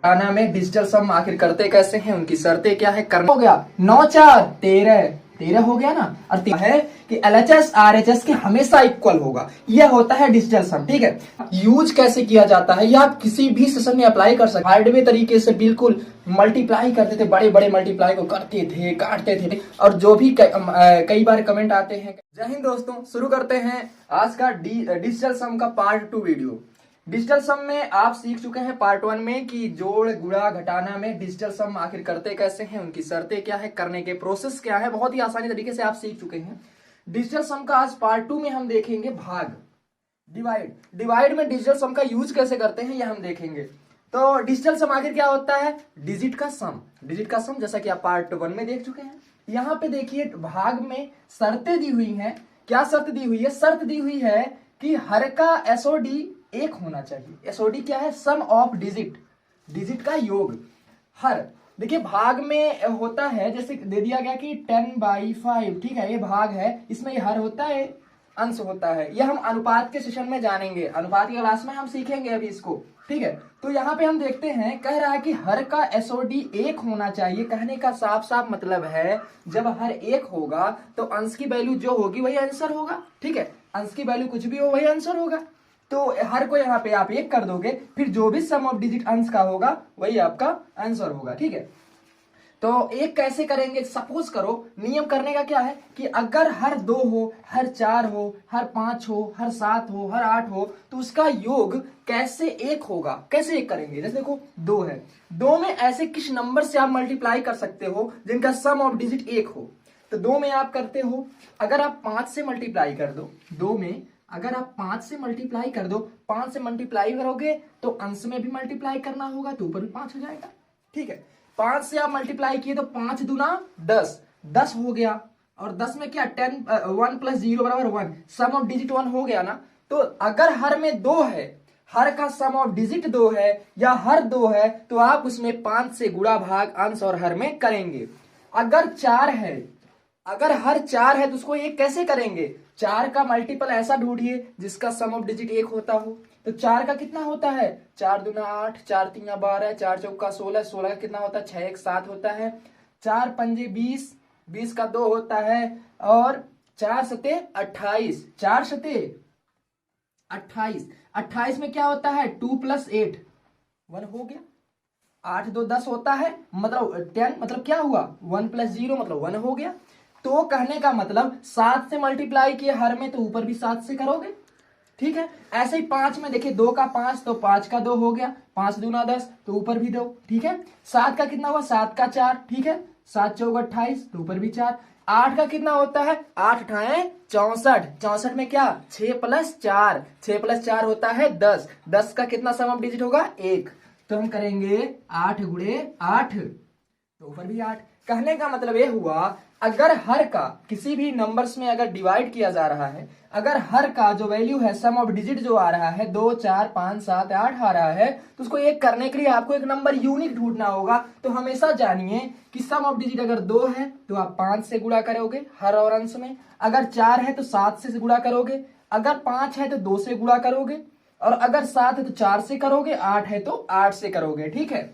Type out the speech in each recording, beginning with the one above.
आना में डिजिटल सम आखिर करते कैसे हैं, उनकी शर्तें क्या है, करना हो गया 9 4 13 13 हो गया ना। और है कि LHS RHS के हमेशा इक्वल होगा, यह होता है डिजिटल सम। ठीक है, यूज कैसे किया जाता है, यह आप किसी भी सेशन में अप्लाई कर सकते, हार्डवे तरीके से बिल्कुल मल्टीप्लाई करते थे, बड़े बड़े मल्टीप्लाई को करते थे, काटते थे, और जो भी कई बार कमेंट आते हैं। जय हिंद दोस्तों, शुरू करते हैं आज का डिजिटल सम का पार्ट 2 वीडियो। डिजिटल सम में आप सीख चुके हैं पार्ट 1 में कि जोड़ गुणा घटाना में डिजिटल सम आखिर करते कैसे हैं, उनकी शर्तें क्या है, करने के प्रोसेस क्या है, बहुत ही आसानी तरीके से आप सीख चुके हैं। डिजिटल सम का आज पार्ट 2 में हम देखेंगे भाग, डिवाइड। डिवाइड में डिजिटल सम का यूज कैसे करते हैं यह हम देखेंगे। तो डिजिटल सम आखिर क्या होता है, डिजिट का सम। डिजिट का सम जैसा कि आप पार्ट 1 में देख चुके हैं। यहाँ पे देखिए भाग में शर्तें दी हुई हैं। क्या शर्त दी हुई है, शर्त दी हुई है कि हर का एसओडी एक होना चाहिए। एसओडी क्या है, सम ऑफ डिजिट, डिजिट का योग। हर देखिए भाग में होता है, जैसे दे दिया गया कि 10/5, ठीक है, ये भाग है, इसमें ये हर होता है, अंश होता है। यह हम अनुपात के सेशन में जानेंगे, अनुपात की क्लास में हम सीखेंगे अभी इसको। ठीक है, तो यहाँ पे हम देखते हैं, कह रहा है कि हर का एसओडी एक होना चाहिए। कहने का साफ साफ मतलब है जब हर एक होगा तो अंश की वैल्यू जो होगी वही आंसर होगा। ठीक है, अंश की वैल्यू कुछ भी हो वही आंसर होगा। तो हर को यहाँ पे आप एक कर दोगे, फिर जो भी सम ऑफ डिजिट अंश का होगा वही आपका आंसर होगा। ठीक है, तो एक कैसे करेंगे, सपोज करो, नियम करने का क्या है कि अगर हर 2 हो, हर 4 हो, हर 5 हो, हर 7 हो, हर 8 हो, तो उसका योग कैसे एक होगा, कैसे एक करेंगे। जैसे देखो 2 है, 2 में ऐसे किस नंबर से आप मल्टीप्लाई कर सकते हो जिनका सम ऑफ डिजिट एक हो। तो 2 में आप करते हो, अगर आप 5 से मल्टीप्लाई कर दो, 2 में अगर आप 5 से मल्टीप्लाई कर दो, 5 से मल्टीप्लाई करोगे तो अंश में भी मल्टीप्लाई करना होगा, तो ऊपर भी 5 हो जाएगा। ठीक है, 5 से आप मल्टीप्लाई किए तो 5 दूना 10, 10 हो गया। और 10 में क्या 10 1 + 0 = 1, सम ऑफ डिजिट 1 हो गया ना। तो अगर हर में 2 है, हर का सम ऑफ डिजिट 2 है या हर 2 है, तो आप उसमें 5 से गुणा भाग अंश और हर में करेंगे। अगर 4 है, अगर हर 4 है तो उसको एक कैसे करेंगे, 4 का मल्टीपल ऐसा ढूंढिए जिसका सम ऑफ डिजिट एक होता हो। तो 4 का कितना होता है, 4 दूना 8, 4 तीना 12, 4 चौका 16, 16 का कितना होता है, 6 1 7 होता है, 4 पंजे 20, 20 का 2 होता है, और 4 सते 28, 4 सते 28, 28 में क्या होता है 2 + 8 1 हो गया, 8 2 10 होता है, मतलब 10, मतलब क्या हुआ 1 + 0 मतलब 1 हो गया। तो कहने का मतलब 7 से मल्टीप्लाई किए हर में तो ऊपर भी 7 से करोगे। ठीक है, ऐसे ही 5 में देखिए 2 का 5 तो 5 का 2 हो गया, 5 दूना 10 तो ऊपर भी 2। ठीक है, 7 का कितना हुआ, 7 का 4, ठीक है, 7 चौका 28 तो ऊपर भी 4। 8 का कितना होता है, 8 × 64, 64 में क्या 6 + 4, 6 + 4 होता है 10, 10 का कितना सम ऑफ डिजिट होगा 1। तो हम करेंगे 8 × 8 तो ऊपर भी 8। कहने का मतलब ये हुआ, अगर हर का किसी भी नंबर्स में अगर डिवाइड किया जा रहा है, अगर हर का जो वैल्यू है सम ऑफ डिजिट जो आ रहा है 2 4 5 7 8 आ रहा है, तो उसको एक करने के लिए आपको एक नंबर यूनिक ढूंढना होगा। तो हमेशा जानिए कि सम ऑफ डिजिट अगर 2 है तो आप 5 से गुणा करोगे हर और अंश में, अगर 4 है तो 7 से गुणा करोगे, अगर 5 है तो 2 से गुणा करोगे, और अगर 7 है तो 4 से करोगे, 8 है तो 8 से करोगे। ठीक है,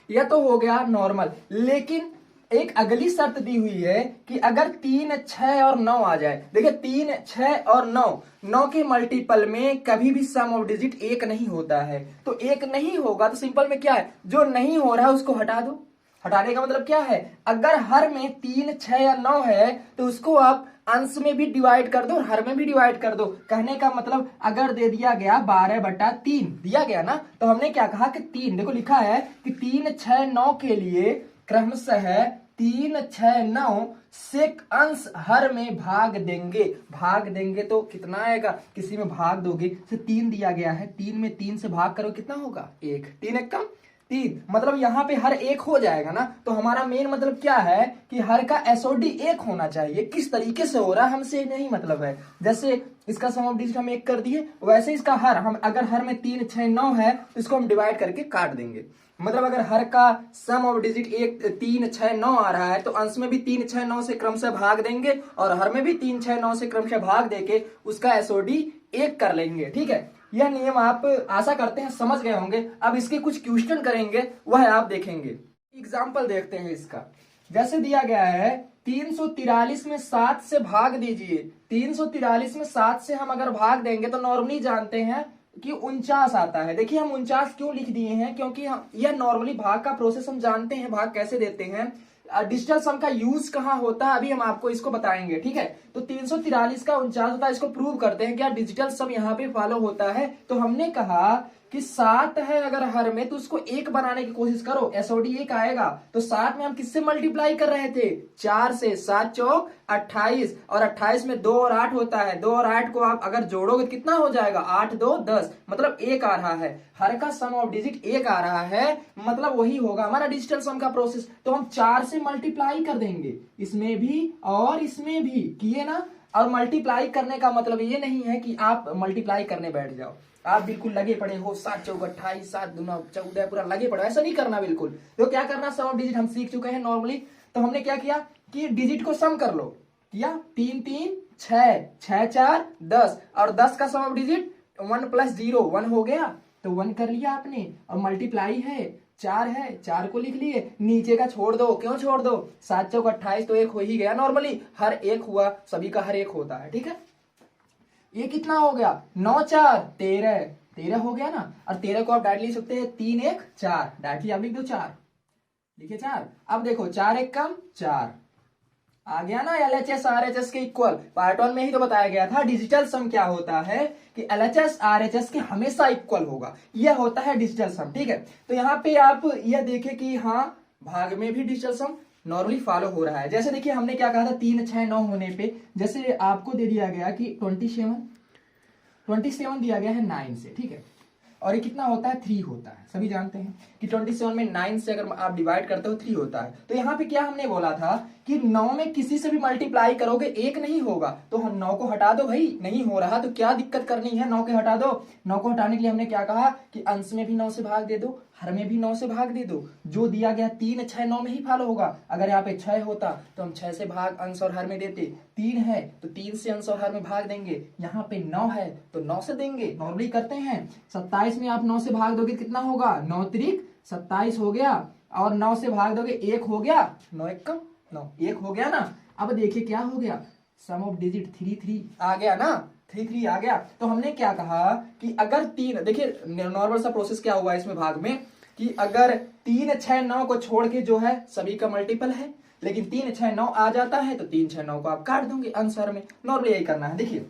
यह तो हो गया नॉर्मल। लेकिन एक अगली शर्त दी हुई है कि अगर 3 6 और 9 आ जाए, देखिए 3 6 और 9, 9 के मल्टीपल में कभी भी सम ऑफ डिजिट एक नहीं होता है। तो एक नहीं होगा तो सिंपल में क्या है, जो नहीं हो रहा है उसको हटा दो। हटाने का मतलब क्या है, अगर हर में 3 6 या 9 है तो उसको आप अंश में भी डिवाइड कर दो और हर में भी डिवाइड कर दो। कहने का मतलब अगर दे दिया गया 12/3 दिया गया ना, तो हमने क्या कहा कि 3, देखो लिखा है कि 3 6 9 के लिए क्रमशः 3 6 9 से अंश हर में भाग देंगे। भाग देंगे तो कितना आएगा, किसी में भाग दोगे, से 3 दिया गया है, 3 में 3 से भाग करो कितना होगा 1, 3 1 कम 3, मतलब यहाँ पे हर एक हो जाएगा ना। तो हमारा मेन मतलब क्या है कि हर का एसओडी एक होना चाहिए। किस तरीके से हो रहा है हमसे नहीं मतलब है, जैसे इसका सम ऑफ डिजिट हम एक कर दिए, वैसे इसका हर हम अगर हर में 3 6 9 है तो इसको हम डिवाइड करके काट देंगे। मतलब अगर हर का सम ऑफ डिजिट 3 6 9 आ रहा है तो अंश में भी 3 6 9 से क्रमशः भाग देंगे और हर में भी 3 6 9 से क्रमशः भाग देके उसका एसओडी एक कर लेंगे। ठीक है, यह नियम आप आशा करते हैं समझ गए होंगे। अब इसके कुछ क्वेश्चन करेंगे, वह आप देखेंगे। एग्जाम्पल देखते हैं इसका। जैसे दिया गया है 343 में 7 से भाग दीजिए। 343 में 7 से हम अगर भाग देंगे तो नॉर्मली जानते हैं कि 49 आता है। देखिए हम 49 क्यों लिख दिए हैं, क्योंकि हम यह नॉर्मली भाग का प्रोसेस हम जानते हैं, भाग कैसे देते हैं। डिजिटल सम का यूज कहां होता है अभी हम आपको इसको बताएंगे, ठीक है। तो 343 का 49 होता है, इसको प्रूव करते हैं क्या डिजिटल सम यहाँ पे फॉलो होता है। तो हमने कहा कि 7 है अगर हर में तो उसको 1 बनाने की कोशिश करो, एसओडी 1 आएगा। तो 7 में हम किससे मल्टीप्लाई कर रहे थे, 4 से। 7 चौक 28 और 28 में 2 और 8 होता है। 2 और 8 को आप अगर जोड़ोगे तो कितना हो जाएगा, 8 2 10, मतलब 1 आ रहा है। हर का सम ऑफ डिजिट 1 आ रहा है, मतलब वही होगा हमारा डिजिटल सम का प्रोसेस। तो हम 4 से मल्टीप्लाई कर देंगे, इसमें भी और इसमें भी किए ना। और मल्टीप्लाई करने का मतलब ये नहीं है कि आप मल्टीप्लाई करने बैठ जाओ, आप बिल्कुल लगे पड़े हो 7 चौक 28, 7 दूना 14, पूरा लगे पड़े, ऐसा नहीं करना बिल्कुल। तो क्या करना, सम ऑफ डिजिट हम सीख चुके हैं नॉर्मली। तो हमने क्या किया कि डिजिट को सम कर लो, किया 3 3 6, 6 4 10, और 10 का सम ऑफ डिजिट 1 + 0 1 हो गया, तो 1 कर लिया आपने। और मल्टीप्लाई है 4 है, 4 को लिख लिए, नीचे का छोड़ दो। क्यों छोड़ दो, 7 चौक 28 तो 1 हो ही गया, नॉर्मली हर एक हुआ, सभी का हर एक होता है, ठीक है। ये कितना हो गया, 9 4 13, 13 हो गया ना। और 13 को आप डायरेक्ट लिख सकते हैं 3 1 4, डायरेक्टली आप लिख दो 4, लिखे 4। अब देखो 4 1 कम 4 आ गया ना, एलएचएस आरएचएस के इक्वल। पार्ट 1 में ही तो बताया गया था डिजिटल सम क्या होता है कि एलएचएस आरएचएस के हमेशा इक्वल होगा, यह होता है डिजिटल सम, ठीक है। तो यहाँ पे आप यह देखें कि हाँ भाग में भी डिजिटल सम नॉर्मली फॉलो हो रहा है। जैसे देखिए हमने क्या कहा था, 3 6 9 होने पे जैसे आपको दे दिया गया कि 27 दिया गया है 9 से, ठीक है। और ये कितना होता है, 3 होता है। सभी जानते हैं कि 27 में 9 से अगर आप डिवाइड करते हो 3 होता है। तो यहाँ पे क्या हमने बोला था कि 9 में किसी से भी मल्टीप्लाई करोगे 1 नहीं होगा, तो हम 9 को हटा दो भाई, नहीं हो रहा तो क्या दिक्कत करनी है, 9 को हटा दो। 9 को हटाने के लिए हमने क्या कहा कि अंश में भी 9 से भाग दे दो, हर में भी 9 से भाग दे दो। जो दिया गया 3 6 9 में ही फॉलो होगा। अगर यहाँ पे 6 होता तो हम 6 से भाग अंश और हर में देते, 3 है तो 3 से अंश और हर में भाग देंगे, यहाँ पे 9 है तो 9 से देंगे, नॉर्मली करते हैं। 27 में आप 9 से भाग दोगे कितना होगा, 9 त्रिक 27 हो गया, और 9 से भाग दोगे 1 हो गया, 9 1 कम 9, 1 हो गया ना। अब देखिए क्या हो गया, सम ऑफ डिजिट 3 3 आ गया ना, 3 3 आ गया। तो हमने क्या कहा कि अगर 3, देखिए नॉर्मल सा प्रोसेस क्या हुआ इसमें भाग में कि अगर 3 6 9 को छोड़ के जो है सभी का मल्टीपल है, लेकिन 3 6 9 आ जाता है तो 3 6 9 को आप काट दोगे आंसर में, नॉर्मली यही करना है। देखिए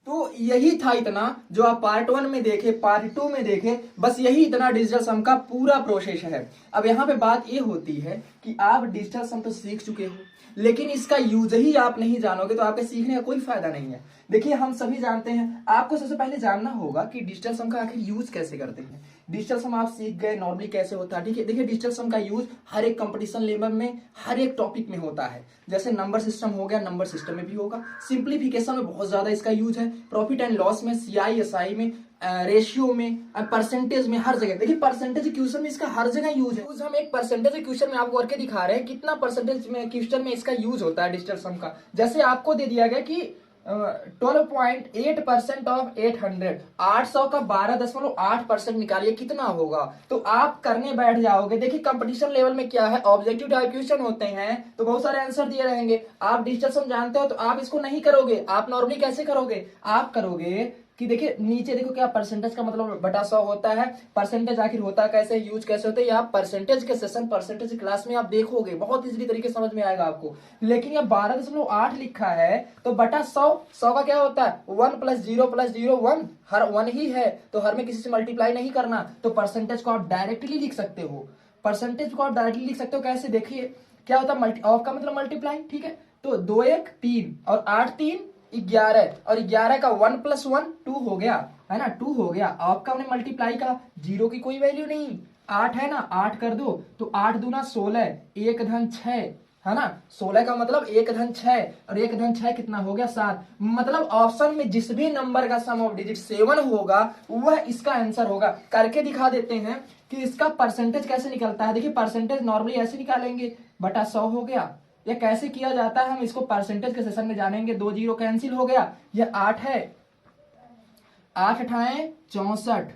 तो यही था इतना जो आप पार्ट 1 में देखे, पार्ट 2 में देखे, बस यही इतना डिजिटल सम का पूरा प्रोसेस है। अब यहाँ पे बात ये होती है कि आप डिजिटल सम तो सीख चुके हो, लेकिन इसका यूज ही आप नहीं जानोगे तो आपके सीखने का कोई फायदा नहीं है। देखिए हम सभी जानते हैं, आपको सबसे पहले जानना होगा कि डिजिटल सम का आखिर यूज कैसे करते हैं। डिजिटल सम आप सीख गए नॉर्मली कैसे होता है, ठीक है। देखिए डिजिटल सम का यूज हर एक कंपटीशन लेवल में हर एक टॉपिक में होता है। जैसे नंबर सिस्टम हो गया, नंबर सिस्टम में भी होगा। सिंप्लीफिकेशन में बहुत ज्यादा इसका यूज है, प्रॉफिट एंड लॉस में, सीआई एसआई में, रेशियो में, परसेंटेज में, हर जगह। देखिए परसेंटेज क्वेश्चन में इसका हर जगह यूज है। हम एक परसेंटेज क्वेश्चन में आपको करके दिखा रहे हैं कितना परसेंटेज में क्वेश्चन में इसका यूज होता है डिजिटल सम का। जैसे आपको दे दिया गया कि 12.8% ऑफ 800, 800 का 12.8% निकालिए कितना होगा। तो आप करने बैठ जाओगे। देखिए कंपटीशन लेवल में क्या है, ऑब्जेक्टिव टाइप क्वेश्चन होते हैं तो बहुत सारे आंसर दिए रहेंगे। आप डिजिटल सम जानते हो तो आप इसको नहीं करोगे, आप नॉर्मली कैसे करोगे, आप करोगे कि देखिए नीचे देखो क्या परसेंटेज का मतलब बटा 100 होता है। परसेंटेज आखिर होता कैसे, यूज कैसे होता है, आप परसेंटेज के सेशन, परसेंटेज क्लास में आप देखोगे, बहुत इजीली तरीके समझ में आएगा आपको। लेकिन ये 12.8 लिखा है तो बटा 100, 100 का क्या होता है 1 + 0 + 0 1, हर 1 ही है तो हर में किसी से मल्टीप्लाई नहीं करना। तो परसेंटेज को आप डायरेक्टली लिख सकते हो, परसेंटेज को आप डायरेक्टली लिख सकते हो कैसे, देखिए क्या होता है ऑफ का मतलब मल्टीप्लाई, ठीक है। तो 2 1 3 और 8 3 11, और 11 का 1 + 1 2 हो गया, है ना, 2 हो गया। आपका हमने मल्टीप्लाई का, जीरो की कोई वैल्यू नहीं, 8 है ना, 8 कर दो तो 8 दूना 16, 1 धन 6, है ना, 16 का मतलब 1 धन 6, और 1 धन 6 कितना हो गया 7। मतलब ऑप्शन में जिस भी नंबर का सम ऑफ डिजिट 7 होगा वह इसका आंसर होगा। करके दिखा देते हैं कि इसका परसेंटेज कैसे निकलता है। देखिए परसेंटेज नॉर्मली ऐसे निकालेंगे, बटा 100 हो गया। ये कैसे किया जाता है हम इसको परसेंटेज के सेशन में जानेंगे। 2 0 कैंसिल हो गया, ये 8 है, 8 अठाएं 64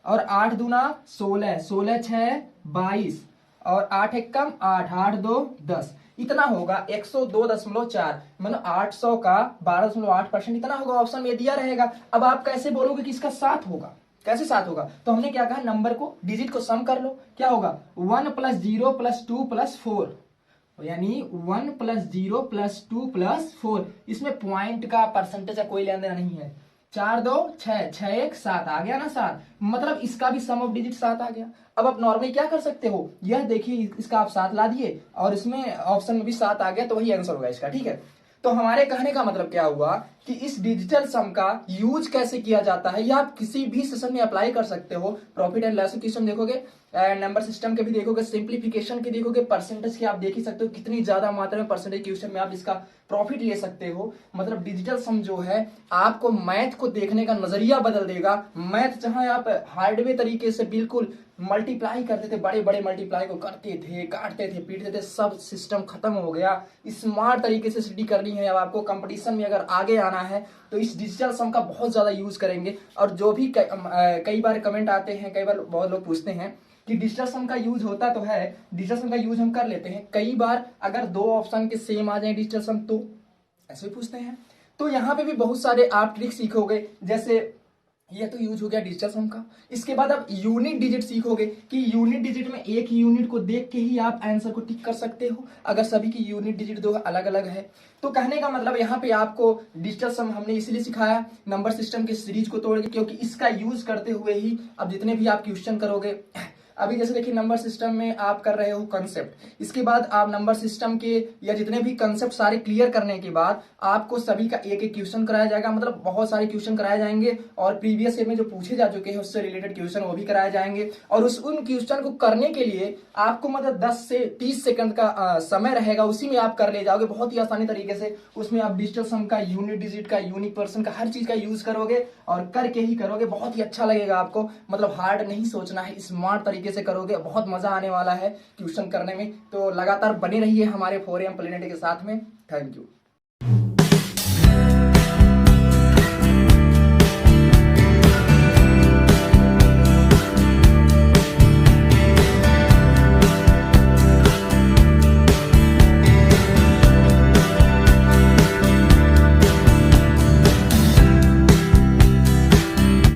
और 8 दूना 16, 16 6 22 और 8 एक कम 8, 8 2 10, इतना होगा 102.4, मतलब 800 का 12.8%, इतना होगा। ऑप्शन में दिया रहेगा। अब आप कैसे बोलोगे कि इसका 7 होगा, कैसे 7 होगा? तो हमने क्या कहा, नंबर को, डिजिट को सम कर लो। क्या होगा, 1 + 0 + 2 + 4, यानी 1 + 0 + 2 + 4। इसमें पॉइंट का परसेंटेज का कोई लेना देना नहीं है। 4 2 6, 6 1 7, आ गया ना 7, मतलब इसका भी सम ऑफ डिजिट 7 आ गया। अब आप नॉर्मली क्या कर सकते हो, यह देखिए इसका आप 7 ला दिए और इसमें ऑप्शन में भी 7 आ गया, तो वही आंसर होगा इसका। ठीक है, तो हमारे कहने का मतलब क्या हुआ कि इस डिजिटल सम का यूज कैसे किया जाता है, या आप किसी भी सेशन में अप्लाई कर सकते हो। प्रॉफिट एंड लॉस क्वेश्चन देखोगे, नंबर सिस्टम के भी देखोगे, सिंप्लीफिकेशन के देखोगे, परसेंटेज के आप देख ही सकते हो कितनी ज्यादा मात्रा में परसेंटेज क्वेश्चन में आप इसका प्रॉफिट ले सकते हो। मतलब डिजिटल सम जो है आपको मैथ को देखने का नजरिया बदल देगा। मैथ जहां आप हार्डवेयर तरीके से बिल्कुल मल्टीप्लाई करते थे, बड़े बड़े मल्टीप्लाई को करते थे, काटते थे, पीटते थे, सब सिस्टम खत्म हो गया। स्मार्ट तरीके से स्टडी करनी है, अब आपको कंपटीशन में अगर आगे आना है तो इस डिजिटल सम का बहुत ज्यादा यूज करेंगे। और जो भी कई बार कमेंट आते हैं, कई बार बहुत लोग पूछते हैं कि डिजिटल सम का यूज होता तो है, डिजिटल सम का यूज हम कर लेते हैं। कई बार अगर दो ऑप्शन के सेम आ जाए डिजिटल सम, तो ऐसे भी पूछते हैं। तो यहाँ पे भी बहुत सारे आप ट्रिक सीखोगे, जैसे ये तो यूज हो गया डिजिटल सम का। इसके बाद आप यूनिट डिजिट सीखोगे कि यूनिट डिजिट में एक यूनिट को देख के ही आप आंसर को टिक कर सकते हो, अगर सभी की यूनिट डिजिट दो अलग अलग है। तो कहने का मतलब यहाँ पे आपको डिजिटल सम हमने इसलिए सिखाया नंबर सिस्टम के सीरीज को तोड़ के, क्योंकि इसका यूज करते हुए ही अब जितने भी आप क्वेश्चन करोगे, अभी जैसे देखिए नंबर सिस्टम में आप कर रहे हो कंसेप्ट, इसके बाद आप नंबर सिस्टम के या जितने भी कंसेप्ट सारे क्लियर करने के बाद आपको सभी का एक एक क्वेश्चन कराया जाएगा, मतलब बहुत सारे क्वेश्चन कराए जाएंगे और प्रीवियस ईयर में जो पूछे जा चुके हैं उससे रिलेटेड क्वेश्चन वो भी कराए जाएंगे। और उन क्वेश्चन को करने के लिए आपको मतलब 10 से 30 सेकंड का समय रहेगा, उसी में आप कर ले जाओगे बहुत ही आसानी तरीके से। उसमें आप डिजिटल सम का, यूनिट डिजिट का, यूनिक पर्सन का, हर चीज का यूज करोगे और करके ही करोगे, बहुत ही अच्छा लगेगा आपको। मतलब हार्ड नहीं सोचना है, स्मार्ट तरीके से करोगे, बहुत मजा आने वाला है क्वेश्चन करने में। तो लगातार बने रहिए हमारे 4am प्लेनेट के साथ में। Thank you.